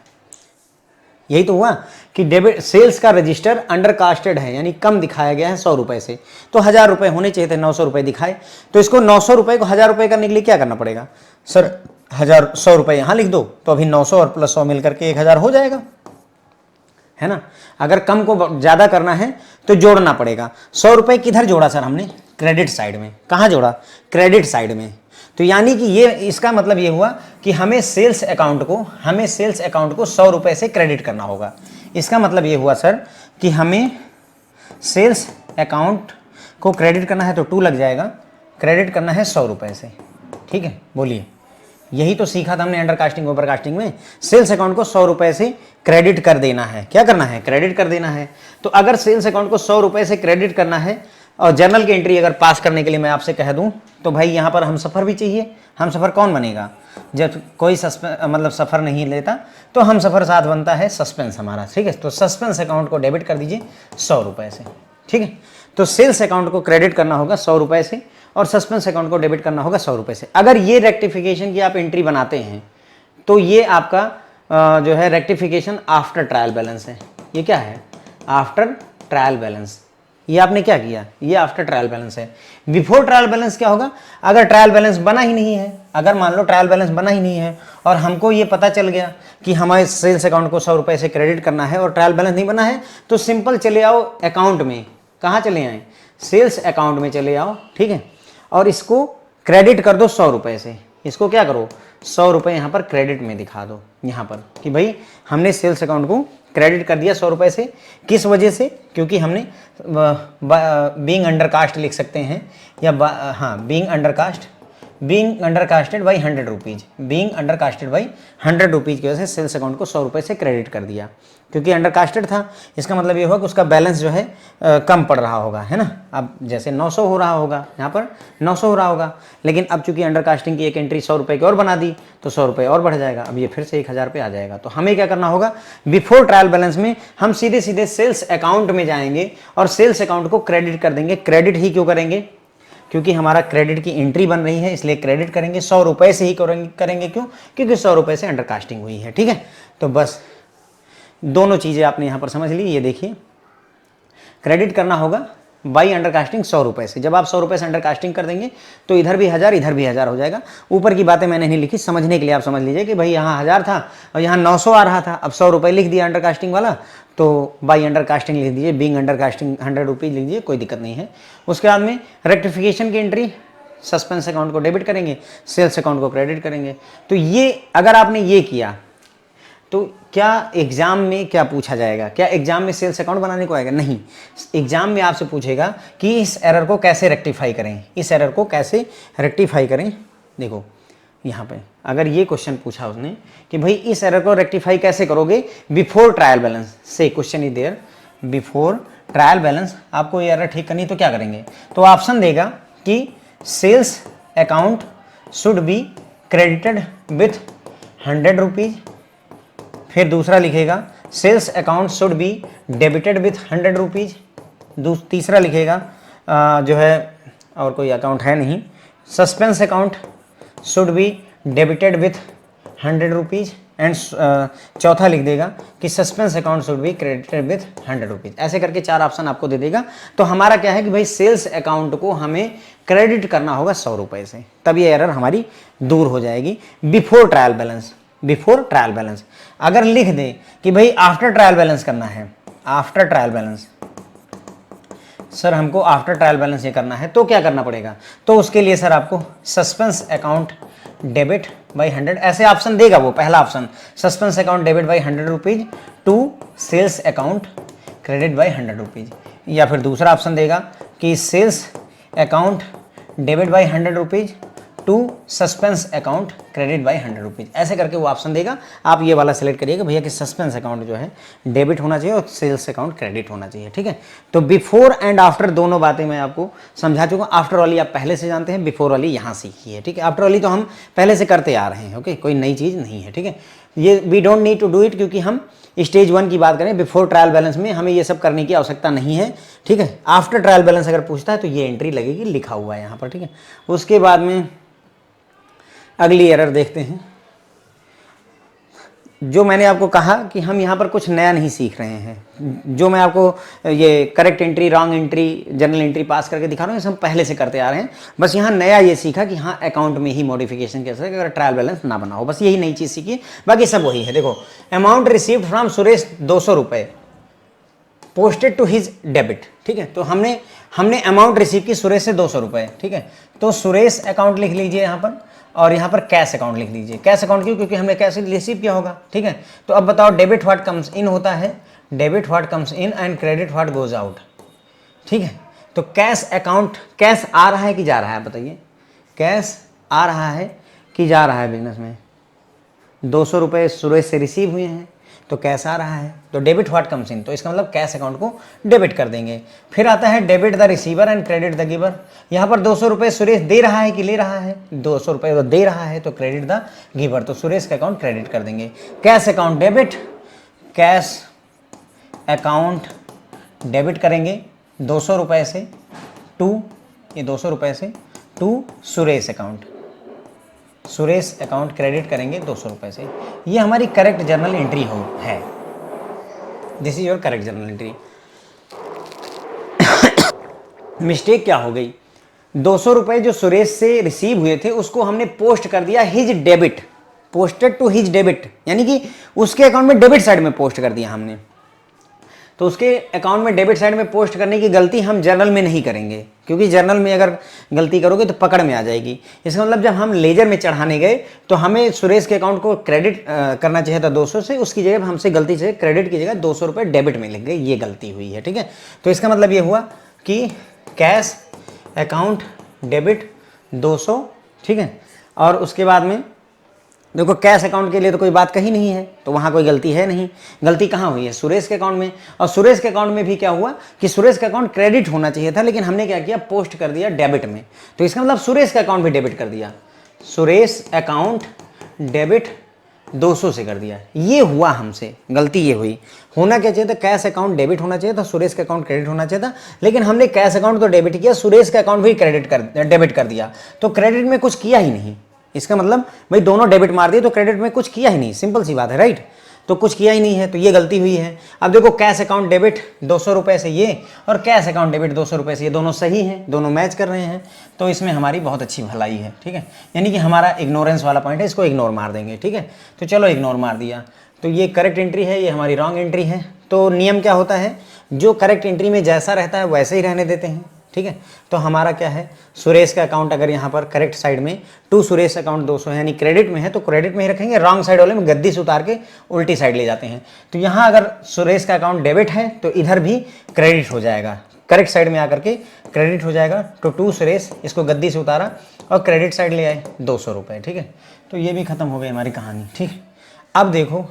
यही तो हुआ कि डेबिट सेल्स का रजिस्टर अंडर कास्टेड है, यानी कम दिखाया गया है 100 रुपये से, तो 1000 रुपये होने चाहिए थे, 900 रुपये दिखाए। तो इसको 900 रुपये को 1000 रुपये करने के लिए क्या करना पड़ेगा? सर 100 रुपये यहाँ लिख दो, तो अभी 900 और प्लस 100 मिलकर के 1000 हो जाएगा, है ना। अगर कम को ज़्यादा करना है तो जोड़ना पड़ेगा। 100 रुपये किधर जोड़ा सर हमने? क्रेडिट साइड में। कहाँ जोड़ा? क्रेडिट साइड में। तो यानी कि ये इसका मतलब ये हुआ कि हमें सेल्स अकाउंट को 100 रुपये से क्रेडिट करना होगा। इसका मतलब ये हुआ सर कि हमें सेल्स अकाउंट को क्रेडिट करना है तो 2 लग जाएगा, क्रेडिट करना है 100 रुपये से, ठीक है। बोलिए, यही तो सीखा था हमने अंडर कास्टिंग ओवर कास्टिंग में। सेल्स अकाउंट को 100 रुपये से क्रेडिट कर देना है। क्या करना है? क्रेडिट कर देना है। तो अगर सेल्स अकाउंट को 100 रुपये से क्रेडिट करना है और जर्नल की एंट्री अगर पास करने के लिए मैं आपसे कह दूं तो भाई यहाँ पर हम सफ़र भी चाहिए। हम सफ़र कौन बनेगा? जब कोई सफ़र नहीं लेता तो हम सफ़र साथ बनता है सस्पेंस हमारा, ठीक है। तो सस्पेंस अकाउंट को डेबिट कर दीजिए 100 रुपये से, ठीक है। तो सेल्स अकाउंट को क्रेडिट करना होगा 100 रुपये से और सस्पेंस अकाउंट को डेबिट करना होगा 100 रुपये से। अगर ये रेक्टिफिकेशन की आप एंट्री बनाते हैं तो ये आपका जो है रेक्टिफिकेशन आफ्टर ट्रायल बैलेंस है। ये क्या है? After trial balance. ये आपने क्या किया? ये आफ्टर ट्रायल बैलेंस है। बिफोर ट्रायल बैलेंस क्या होगा? अगर ट्रायल बैलेंस बना ही नहीं है, अगर मान लो ट्रायल बैलेंस बना ही नहीं है और हमको ये पता चल गया कि हमारे सेल्स अकाउंट को 100 रुपये से क्रेडिट करना है और ट्रायल बैलेंस नहीं बना है, तो सिंपल चले आओ अकाउंट में। कहाँ चले आए? सेल्स अकाउंट में चले आओ, ठीक है। और इसको क्रेडिट कर दो 100 रुपये से। इसको क्या करो? 100 रुपये यहाँ पर क्रेडिट में दिखा दो, यहाँ पर कि भाई हमने सेल्स अकाउंट को क्रेडिट कर दिया 100 रुपये से। किस वजह से? क्योंकि हमने बीइंग अंडर कास्ट लिख सकते हैं, या being under casted by 100 rupees, being under casted by 100 rupees की वजह से सेल्स अकाउंट को 100 रुपये से क्रेडिट कर दिया। क्योंकि अंडर कास्टेड था, इसका मतलब ये हुआ कि उसका बैलेंस जो है कम पड़ रहा होगा, है ना। अब जैसे 900 हो रहा होगा, यहाँ पर 900 हो रहा होगा, लेकिन अब चूंकि अंडर कास्टिंग की एक एंट्री 100 रुपये की और बना दी तो 100 रुपये और बढ़ जाएगा। अब ये फिर से 1000 पे आ जाएगा। तो हमें क्या करना होगा? बिफोर ट्रायल बैलेंस में हम सीधे सीधे सेल्स अकाउंट में जाएंगे और सेल्स अकाउंट को क्रेडिट कर देंगे। क्रेडिट ही क्यों करेंगे? क्योंकि हमारा क्रेडिट की एंट्री बन रही है, इसलिए क्रेडिट करेंगे। 100 रुपये से ही करेंगे। क्यों? क्योंकि 100 रुपये से अंडर कास्टिंग हुई है, ठीक है। तो बस दोनों चीज़ें आपने यहाँ पर समझ ली। ये देखिए, क्रेडिट करना होगा बाई अंडर कास्टिंग 100 रुपये से। जब आप 100 रुपये से अंडर कास्टिंग कर देंगे तो इधर भी 1000 इधर भी 1000 हो जाएगा। ऊपर की बातें मैंने नहीं लिखी, समझने के लिए आप समझ लीजिए कि भाई यहाँ 1000 था और यहाँ 900 आ रहा था, अब 100 रुपये लिख दिया अंडर कास्टिंग वाला, तो बाई अंडर कास्टिंग लिख दीजिए, बीइंग अंडर कास्टिंग 100 रुपीज़ लिख दीजिए, कोई दिक्कत नहीं है। उसके बाद में रेक्टिफिकेशन की एंट्री, सस्पेंस अकाउंट को डेबिट करेंगे, सेल्स अकाउंट को क्रेडिट करेंगे। तो ये अगर आपने ये किया तो क्या एग्जाम में क्या पूछा जाएगा? क्या एग्जाम में सेल्स अकाउंट बनाने को आएगा? नहीं, एग्जाम में आपसे पूछेगा कि इस एरर को कैसे रेक्टिफाई करें, इस एरर को कैसे रेक्टिफाई करें। देखो यहाँ पे अगर ये क्वेश्चन पूछा उसने कि भाई इस एरर को रेक्टिफाई कैसे करोगे before trial balance, so question is there before trial balance, आपको ये एरर ठीक करनी तो क्या करेंगे? तो ऑप्शन देगा कि sales account should be credited with 100 rupees, फिर दूसरा लिखेगा sales account should be debited with 100 rupees, तीसरा लिखेगा जो है और कोई अकाउंट है नहीं, suspense account should be debited with 100 rupees and चौथा लिख देगा कि suspense account should be credited with 100 rupees. ऐसे करके 4 ऑप्शन आपको दे देगा। तो हमारा क्या है कि भाई सेल्स अकाउंट को हमें क्रेडिट करना होगा 100 रुपये से, तब ये एरर हमारी दूर हो जाएगी before trial balance. Before trial balance अगर लिख दें कि भाई आफ्टर ट्रायल बैलेंस करना है, आफ्टर ट्रायल बैलेंस, सर हमको आफ्टर ट्रायल बैलेंस ये करना है तो क्या करना पड़ेगा? तो उसके लिए सर आपको सस्पेंस अकाउंट डेबिट बाई 100, ऐसे ऑप्शन देगा वो, पहला option suspense account debit by 100 rupees to sales account credit by 100 rupees, या फिर दूसरा ऑप्शन देगा कि sales account debit by 100 rupees to suspense account credit by 100 rupees. ऐसे करके वो ऑप्शन देगा, आप ये वाला सेलेक्ट करिएगा भैया कि सस्पेंस अकाउंट जो है डेबिट होना चाहिए और सेल्स अकाउंट क्रेडिट होना चाहिए, ठीक है। तो बिफोर एंड आफ्टर दोनों बातें मैं आपको समझा चुका हूँ। आफ्टर वाली आप पहले से जानते हैं, बिफोर वाली यहाँ सीखी है, ठीक है। आफ्टर वाली तो हम पहले से करते आ रहे हैं, ओके, कोई नई चीज़ नहीं है, ठीक है। ये we don't need to do it, क्योंकि हम स्टेज 1 की बात करें, बिफोर ट्रायल बैलेंस में हमें ये सब करने की आवश्यकता नहीं है, ठीक है। आफ्टर ट्रायल बैलेंस अगर पूछता है तो ये एंट्री लगेगी, लिखा हुआ है यहाँ पर, ठीक है। उसके बाद में अगली एरर देखते हैं। जो मैंने आपको कहा कि हम यहाँ पर कुछ नया नहीं सीख रहे हैं, जो मैं आपको ये correct entry, wrong entry, general entry पास करके दिखा रहा हूँ, ये हम पहले से करते आ रहे हैं। बस यहाँ नया ये सीखा कि हाँ अकाउंट में ही मॉडिफिकेशन कैसे अगर ट्रायल बैलेंस ना बनाओ, बस यही नई चीज़ सीखी है, बाकी सब वही है। देखो अमाउंट रिसीव्ड फ्रॉम सुरेश 200 रुपये पोस्टेड टू हिज डेबिट, ठीक है। तो हमने अमाउंट रिसीव की सुरेश से 200 रुपये, ठीक है। तो सुरेश अकाउंट लिख लीजिए यहाँ पर, और यहाँ पर कैश अकाउंट लिख लीजिए। कैश अकाउंट क्यों? क्योंकि हमने कैश रिसीव किया होगा, ठीक है। तो अब बताओ डेबिट व्हाट कम्स इन होता है, debit what comes in and credit what goes out, ठीक है। तो कैश अकाउंट, कैश आ रहा है कि जा रहा है, बताइए, कैश आ रहा है कि जा रहा है बिजनेस में? 200 रुपये सुरेश से रिसीव हुए हैं तो कैश आ रहा है, तो डेबिट व्हाट कम्स इन, तो इसका मतलब कैश अकाउंट को डेबिट कर देंगे। फिर आता है debit the receiver and credit the giver. यहाँ पर 200 रुपये सुरेश दे रहा है कि ले रहा है? 200 रुपये तो दे रहा है, तो क्रेडिट द गिवर, तो सुरेश का अकाउंट क्रेडिट कर देंगे। Cash account debit, cash account debit करेंगे 200 रुपये से टू, ये 200 रुपये से to Suresh account, Suresh account credit करेंगे 200 रुपये से। ये हमारी करेक्ट जर्नल एंट्री है, this is your correct journal entry. Mistake क्या हो गई? 200 रुपये जो सुरेश से रिसीव हुए थे उसको हमने पोस्ट कर दिया his debit, posted to his debit, यानी कि उसके अकाउंट में डेबिट साइड में पोस्ट कर दिया हमने। तो उसके अकाउंट में डेबिट साइड में पोस्ट करने की गलती हम जर्नल में नहीं करेंगे, क्योंकि जर्नल में अगर गलती करोगे तो पकड़ में आ जाएगी। इसका मतलब जब हम लेजर में चढ़ाने गए तो हमें सुरेश के अकाउंट को क्रेडिट करना चाहिए था 200 से, उसकी जगह हमसे गलती से क्रेडिट की जगह 200 रुपये डेबिट में लिख गए, ये गलती हुई है, ठीक है। तो इसका मतलब ये हुआ कि कैश अकाउंट डेबिट 200, ठीक है। और उसके बाद में देखो कैश अकाउंट के लिए तो कोई बात कही नहीं है, तो वहाँ कोई गलती है नहीं। गलती कहाँ हुई है? सुरेश के अकाउंट में। और सुरेश के अकाउंट में भी क्या हुआ कि सुरेश का अकाउंट क्रेडिट होना चाहिए था, लेकिन हमने क्या किया, पोस्ट कर दिया डेबिट में। तो इसका मतलब सुरेश का अकाउंट भी डेबिट कर दिया, सुरेश अकाउंट डेबिट 200 से कर दिया। ये हुआ हमसे गलती, ये हुई। होना क्या चाहिए था? कैश अकाउंट डेबिट होना चाहिए था, सुरेश का अकाउंट क्रेडिट होना चाहिए था, लेकिन हमने कैश अकाउंट तो डेबिट किया, सुरेश का अकाउंट भी डेबिट कर दिया, तो क्रेडिट में कुछ किया ही नहीं। इसका मतलब भाई दोनों डेबिट मार दिए तो क्रेडिट में कुछ किया ही नहीं, सिंपल सी बात है, राइट। तो कुछ किया ही नहीं है, तो ये गलती हुई है। अब देखो कैश अकाउंट डेबिट 200 रुपये से ये और कैश अकाउंट डेबिट 200 रुपये से ये दोनों सही हैं, दोनों मैच कर रहे हैं, तो इसमें हमारी बहुत अच्छी भलाई है। ठीक है, यानी कि हमारा इग्नोरेंस वाला पॉइंट है, इसको इग्नोर मार देंगे। ठीक है, तो चलो इग्नोर मार दिया, तो ये करेक्ट एंट्री है, ये हमारी रॉन्ग एंट्री है। तो नियम क्या होता है, जो करेक्ट एंट्री में जैसा रहता है वैसे ही रहने देते हैं। ठीक है, तो हमारा क्या है, सुरेश का अकाउंट अगर यहाँ पर करेक्ट साइड में टू सुरेश अकाउंट 200 है यानी क्रेडिट में है, तो क्रेडिट में ही रखेंगे। रॉन्ग साइड वाले में गद्दी से उतार के उल्टी साइड ले जाते हैं। तो यहाँ अगर सुरेश का अकाउंट डेबिट है तो इधर भी क्रेडिट हो जाएगा, करेक्ट साइड में आकर के क्रेडिट हो जाएगा। तो टू सुरेश, इसको गद्दी से उतारा और क्रेडिट साइड ले आए 200 रुपये। ठीक है, तो ये भी खत्म हो गई हमारी कहानी। ठीक है, अब देखो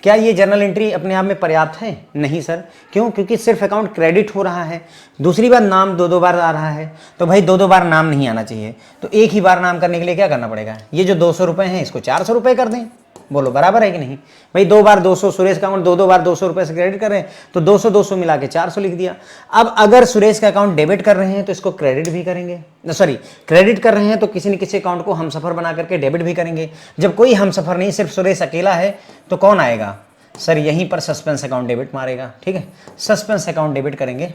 क्या ये जर्नल एंट्री अपने आप में पर्याप्त है? नहीं सर, क्यों? क्योंकि सिर्फ अकाउंट क्रेडिट हो रहा है। दूसरी बार नाम दो बार आ रहा है, तो भाई दो बार नाम नहीं आना चाहिए। तो एक ही बार नाम करने के लिए क्या करना पड़ेगा, ये जो 200 रुपये हैं इसको 400 रुपये कर दें। बोलो बराबर है कि नहीं? भाई 2 बार 200, सुरेश का अकाउंट दो बार 200 रुपये से क्रेडिट कर रहे हैं, तो 200 मिला के 400 लिख दिया। अब अगर सुरेश का अकाउंट डेबिट कर रहे हैं तो इसको क्रेडिट भी करेंगे, सॉरी क्रेडिट कर रहे हैं तो किसी न किसी अकाउंट को हमसफर बना करके डेबिट भी करेंगे। जब कोई हमसफर नहीं, सिर्फ सुरेश अकेला है, तो कौन आएगा सर? यहीं पर सस्पेंस अकाउंट डेबिट मारेगा। ठीक है, सस्पेंस अकाउंट डेबिट करेंगे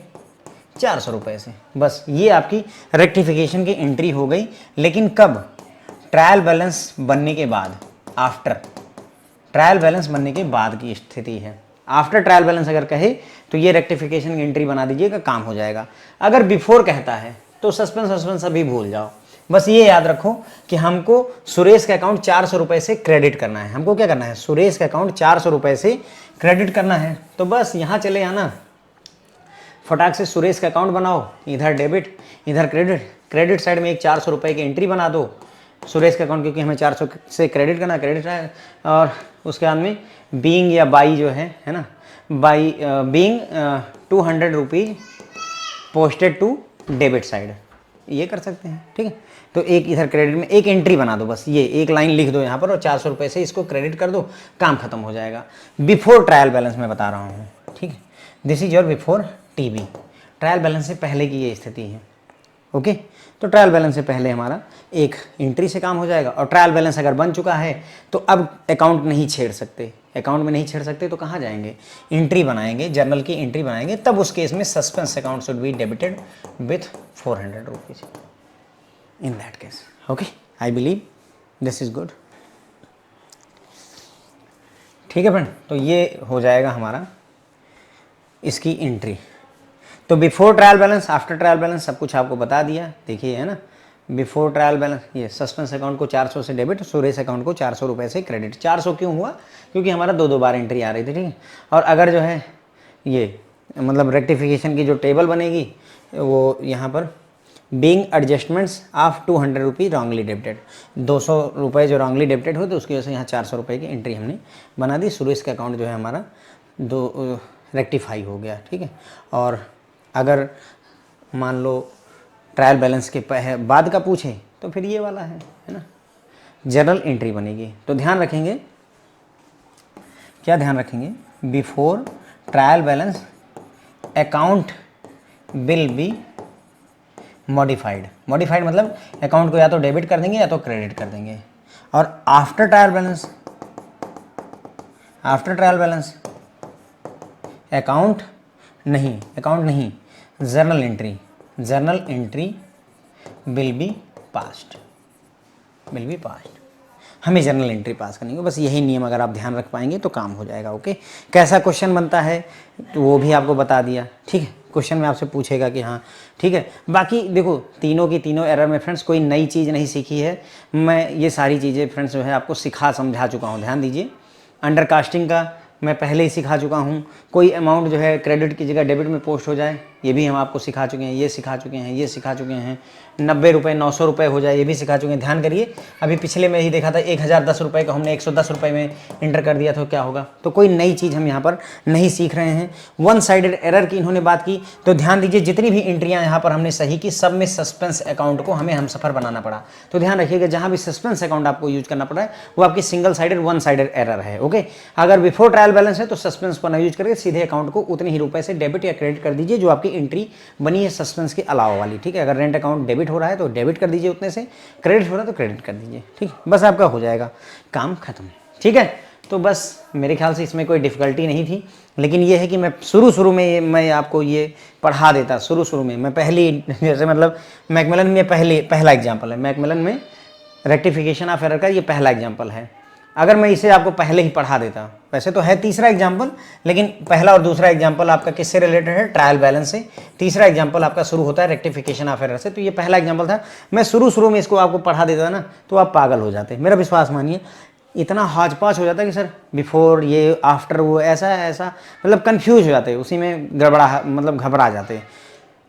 400 रुपये से। बस ये आपकी रेक्टिफिकेशन की एंट्री हो गई। लेकिन कब? ट्रायल बैलेंस बनने के बाद, आफ्टर ट्रायल बैलेंस बनने के बाद की स्थिति है। आफ्टर ट्रायल बैलेंस अगर कहे तो ये रेक्टिफिकेशन की एंट्री बना दीजिएगा, काम हो जाएगा। अगर बिफोर कहता है तो सस्पेंस अभी भूल जाओ। बस ये याद रखो कि हमको सुरेश का अकाउंट 400 रुपये से क्रेडिट करना है। हमको क्या करना है, सुरेश का अकाउंट 400 रुपये से क्रेडिट करना है। तो बस यहाँ चले आना, फटाक से सुरेश का अकाउंट बनाओ, इधर डेबिट इधर क्रेडिट, क्रेडिट साइड में एक 400 रुपये की एंट्री बना दो सुरेश का अकाउंट, क्योंकि हमें 400 से क्रेडिट करना, क्रेडिट है। और उसके बाद में बीइंग या बाई जो है ना, by being 200 rupees posted to debit side, ये कर सकते हैं। ठीक है, तो एक इधर क्रेडिट में एक एंट्री बना दो, बस ये एक लाइन लिख दो यहाँ पर और 400 रुपये से इसको क्रेडिट कर दो, काम खत्म हो जाएगा। बिफोर ट्रायल बैलेंस मैं बता रहा हूँ। ठीक है, this is your before TB, trial balance से पहले की ये स्थिति है। ओके, तो ट्रायल बैलेंस से पहले हमारा एक एंट्री से काम हो जाएगा। और ट्रायल बैलेंस अगर बन चुका है तो अब अकाउंट नहीं छेड़ सकते, अकाउंट में नहीं छेड़ सकते तो कहाँ जाएंगे, एंट्री बनाएंगे, जर्नल की एंट्री बनाएंगे। तब उस केस में suspense account should be debited with 400 rupees in that case. Okay, I believe this is good. ठीक है फ्रेंड, तो ये हो जाएगा हमारा इसकी एंट्री। तो before trial balance, after trial balance सब कुछ आपको बता दिया। देखिए है ना, बिफोर ट्रायल बैलेंस ये सस्पेंस अकाउंट को 400 से डेबिट, सुरेश अकाउंट को 400 रुपये से क्रेडिट। 400 क्यों हुआ? क्योंकि हमारा दो बार एंट्री आ रही थी। ठीक है, और अगर जो है ये मतलब रेक्टिफिकेशन की जो टेबल बनेगी वो यहाँ पर being adjustments of 200 rupees wrongly debited, 200 रुपये जो रॉन्गली डेबिटेड हुए तो उसकी वजह से यहाँ 400 रुपये की एंट्री हमने बना दी। सुरेश का अकाउंट जो है हमारा रेक्टिफाई हो गया। ठीक है, और अगर मान लो ट्रायल बैलेंस के बाद का पूछे तो फिर ये वाला है ना, जर्नल एंट्री बनेगी। तो ध्यान रखेंगे, क्या ध्यान रखेंगे, before trial balance account will be modified. Modified मतलब अकाउंट को या तो डेबिट कर देंगे या तो क्रेडिट कर देंगे। और after trial balance, after trial balance account नहीं journal entry will be passed, हमें जर्नल एंट्री पास करनी है। बस यही नियम अगर आप ध्यान रख पाएंगे तो काम हो जाएगा। ओके, कैसा क्वेश्चन बनता है तो वो भी आपको बता दिया। ठीक है, क्वेश्चन में आपसे पूछेगा कि हाँ ठीक है। बाकी देखो तीनों की तीनों एरर में फ्रेंड्स कोई नई चीज़ नहीं सीखी है, मैं ये सारी चीज़ें फ्रेंड्स जो है आपको सिखा समझा चुका हूँ। ध्यान दीजिए, अंडर कास्टिंग का मैं पहले ही सिखा चुका हूँ। कोई अमाउंट जो है क्रेडिट की जगह डेबिट में पोस्ट हो जाए ये भी हम आपको सिखा चुके हैं, ये सिखा चुके हैं। 90 रुपये 900 रुपये हो जाए ये भी सिखा चुके हैं। ध्यान करिए, अभी पिछले में ही देखा था 1010 रुपये को हमने 110 रुपये में इंटर कर दिया तो क्या होगा। तो कोई नई चीज़ हम यहाँ पर नहीं सीख रहे हैं। वन साइडेड एरर की इन्होंने बात की, तो ध्यान दीजिए जितनी भी एंट्रियाँ यहाँ पर हमने सही की सब में सस्पेंस अकाउंट को हमें हमसफर बनाना पड़ा। तो ध्यान रखिएगा जहाँ भी सस्पेंस अकाउंट आपको यूज करना पड़ा है वो आपकी single sided one sided error है। ओके, अगर बिफोर ट्रायल बैलेंस है तो सस्पेंस को ना यूज करके सीधे अकाउंट को उतने ही रुपए से डेबिट या क्रेडिट कर दीजिए जो आपकी एंट्री बनी है सस्पेंस के अलावा वाली। ठीक है, अगर रेंट अकाउंट डेबिट हो रहा है तो डेबिट कर दीजिए उतने से, क्रेडिट हो रहा है तो क्रेडिट कर दीजिए। ठीक, बस आपका हो जाएगा काम खत्म। ठीक है, तो बस मेरे ख्याल से इसमें कोई डिफ़िकल्टी नहीं थी, लेकिन ये है कि मैं शुरू में मैं आपको ये पढ़ा देता शुरू में। मैं पहली जैसे मतलब मैकमिलन में पहला एग्जाम्पल है, मैकमिलन में रेक्टिफिकेशन ऑफ एरर का ये पहला एग्जाम्पल है। अगर मैं इसे आपको पहले ही पढ़ा देता, वैसे तो है तीसरा एग्जाम्पल, लेकिन पहला और दूसरा एग्जाम्पल आपका किससे रिलेटेड है, ट्रायल बैलेंस से। तीसरा एग्जाम्पल आपका शुरू होता है रेक्टिफिकेशन ऑफ एरर से। तो ये पहला एग्जाम्पल था, मैं शुरू में इसको आपको पढ़ा देता ना तो आप पागल हो जाते। मेरा विश्वास मानिए, इतना हाज पाच हो जाता कि सर बिफोर ये आफ्टर वो ऐसा मतलब कंफ्यूज हो जाते, उसी में गड़बड़ा मतलब घबरा जाते।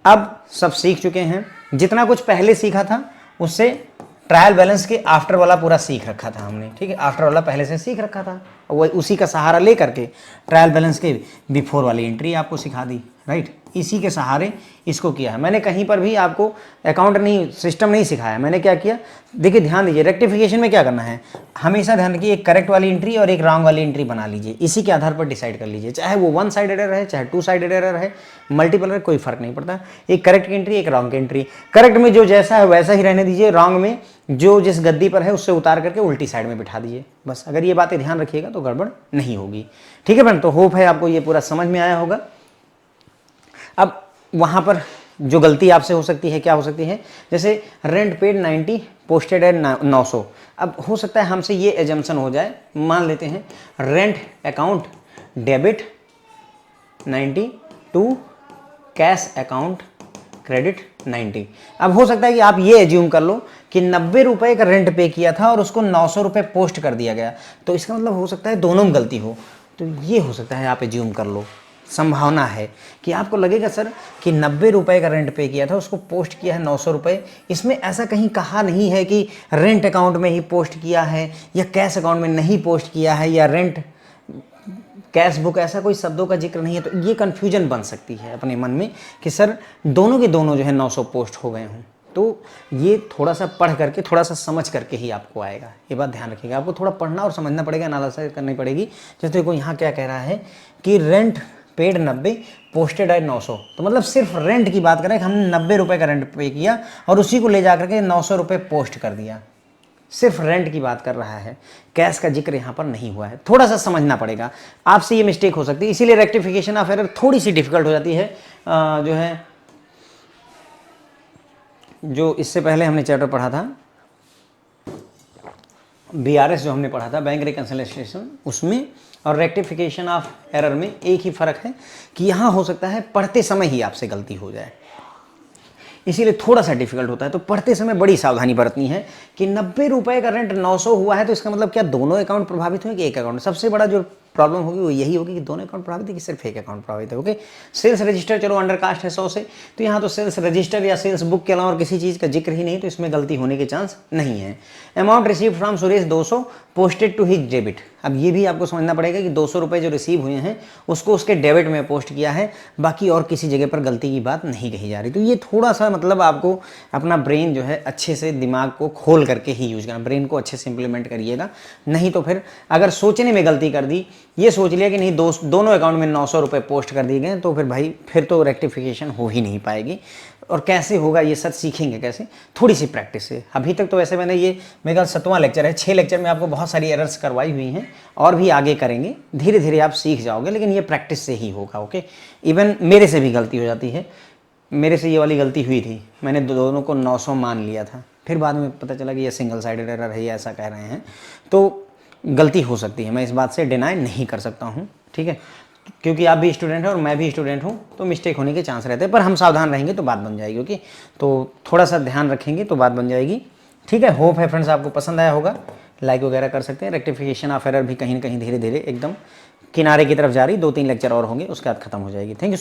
अब सब सीख चुके हैं, जितना कुछ पहले सीखा था उससे ट्रायल बैलेंस के आफ्टर वाला पूरा सीख रखा था हमने, ठीक है। आफ्टर वाला पहले से सीख रखा था, वो उसी का सहारा ले करके ट्रायल बैलेंस के बिफोर वाली एंट्री आपको सिखा दी, राइट। इसी के सहारे इसको किया है। मैंने कहीं पर भी आपको अकाउंट नहीं, सिस्टम नहीं सिखाया। मैंने क्या किया, देखिए ध्यान दीजिए, रेक्टिफिकेशन में क्या करना है, हमेशा ध्यान रखिए, एक करेक्ट वाली एंट्री और एक रॉन्ग वाली एंट्री बना लीजिए। इसी के आधार पर डिसाइड कर लीजिए, चाहे वो 1 साइडेड एरर है, चाहे 2 साइडेड एरर है, मल्टीपल एरर, कोई फर्क नहीं पड़ता। एक करेक्ट की एंट्री, एक रॉन्ग की एंट्री। करेक्ट में जो जैसा है वैसा ही रहने दीजिए, रॉन्ग में जो जिस गद्दी पर है उससे उतार करके उल्टी साइड में बिठा दीजिए। बस अगर ये बातें ध्यान रखिएगा तो गड़बड़ नहीं होगी, ठीक है फ्रेंड। तो होप है आपको ये पूरा समझ में आया होगा। अब वहाँ पर जो गलती आपसे हो सकती है, क्या हो सकती है, जैसे रेंट पेड 90, पोस्टेड है 900। अब हो सकता है हमसे ये एजम्पशन हो जाए, मान लेते हैं rent account debit 90 to cash account credit 90। अब हो सकता है कि आप ये एज्यूम कर लो कि 90 रुपये का रेंट पे किया था और उसको 900 रुपये पोस्ट कर दिया गया, तो इसका मतलब हो सकता है दोनों में गलती हो। तो ये हो सकता है आप एज्यूम कर लो, संभावना है कि आपको लगेगा सर कि 90 रुपये का रेंट पे किया था, उसको पोस्ट किया है 900 रुपये। इसमें ऐसा कहीं कहा नहीं है कि रेंट अकाउंट में ही पोस्ट किया है या कैश अकाउंट में नहीं पोस्ट किया है या रेंट कैश बुक, ऐसा कोई शब्दों का जिक्र नहीं है। तो ये कन्फ्यूजन बन सकती है अपने मन में कि सर दोनों के दोनों जो है 900 पोस्ट हो गए हों। तो ये थोड़ा सा पढ़ करके, थोड़ा सा समझ करके ही आपको आएगा, ये बात ध्यान रखिएगा। आपको थोड़ा पढ़ना और समझना पड़ेगा, एनालिसिस करनी पड़ेगी। जैसे देखो यहाँ क्या कह रहा है कि रेंट पेड 90, पोस्टेड है 900। तो मतलब सिर्फ रेंट की बात करें कि हमने 90 रुपये का रेंट पे किया और उसी को ले जा करके 900 रुपये पोस्ट कर दिया। सिर्फ रेंट की बात कर रहा है, कैश का जिक्र यहाँ पर नहीं हुआ है। थोड़ा सा समझना पड़ेगा, आपसे ये मिस्टेक हो सकती है, इसीलिए रेक्टिफिकेशन ऑफ एरर थोड़ी सी डिफिकल्ट हो जाती है। जो है, जो इससे पहले हमने चैप्टर पढ़ा था BRS, जो हमने पढ़ा था बैंक रिकंसिलिएशन, उसमें और रेक्टिफिकेशन ऑफ एरर में एक ही फ़र्क है कि यहाँ हो सकता है पढ़ते समय ही आपसे गलती हो जाए, इसीलिए थोड़ा सा डिफिकल्ट होता है। तो पढ़ते समय बड़ी सावधानी बरतनी है कि 90 रुपये का रेंट 900 हुआ है, तो इसका मतलब क्या दोनों अकाउंट प्रभावित हुए कि एक अकाउंट। सबसे बड़ा जो प्रॉब्लम होगी वो यही होगी कि दोनों अकाउंट प्रभावित है कि सिर्फ एक अकाउंट प्रभावित है। ओके, सेल्स रजिस्टर चलो अंडर कास्ट है 100 से, तो यहाँ तो सेल्स रजिस्टर या सेल्स बुक के अलावा और किसी चीज़ का जिक्र ही नहीं, तो इसमें गलती होने के चांस नहीं है। Amount receive from Suresh 200, posted to his debit. अब ये भी आपको समझना पड़ेगा कि 200 रुपये जो रिसीव हुए हैं उसको उसके डेबिट में पोस्ट किया है, बाकी और किसी जगह पर गलती की बात नहीं कही जा रही। तो ये थोड़ा सा मतलब आपको अपना ब्रेन जो है अच्छे से, दिमाग को खोल करके ही यूज करना, ब्रेन को अच्छे से इंप्लीमेंट करिएगा। नहीं तो फिर अगर सोचने में गलती कर दी, ये सोच लिया कि नहीं दोनों अकाउंट में 900 रुपये पोस्ट कर दिए गए, तो फिर भाई फिर तो रेक्टिफिकेशन हो ही नहीं पाएगी। और कैसे होगा ये सर, सीखेंगे कैसे, थोड़ी सी प्रैक्टिस से। अभी तक तो वैसे मैंने ये मेरे ख्याल 7वां लेक्चर है, 6 लेक्चर में आपको बहुत सारी एरर्स करवाई हुई हैं और भी आगे करेंगे, धीरे धीरे आप सीख जाओगे, लेकिन ये प्रैक्टिस से ही होगा। ओके, इवन मेरे से भी गलती हो जाती है, मेरे से ये वाली गलती हुई थी, मैंने दोनों को 900 मान लिया था, फिर बाद में पता चला कि ये सिंगल साइडेड एरर है, ये ऐसा कह रहे हैं। तो गलती हो सकती है, मैं इस बात से डिनाई नहीं कर सकता हूँ, ठीक है, क्योंकि आप भी स्टूडेंट हैं और मैं भी स्टूडेंट हूँ, तो मिस्टेक होने के चांस रहते हैं, पर हम सावधान रहेंगे तो बात बन जाएगी। ओके, तो थोड़ा सा ध्यान रखेंगे तो बात बन जाएगी, ठीक है। होप है फ्रेंड्स आपको पसंद आया होगा, लाइक वगैरह कर सकते हैं। रेक्टिफिकेशन ऑफ एरर भी कहीं ना कहीं धीरे धीरे एकदम किनारे की तरफ जा रही, 2-3 लेक्चर और होंगे, उसके बाद खत्म हो जाएगी। Thank you.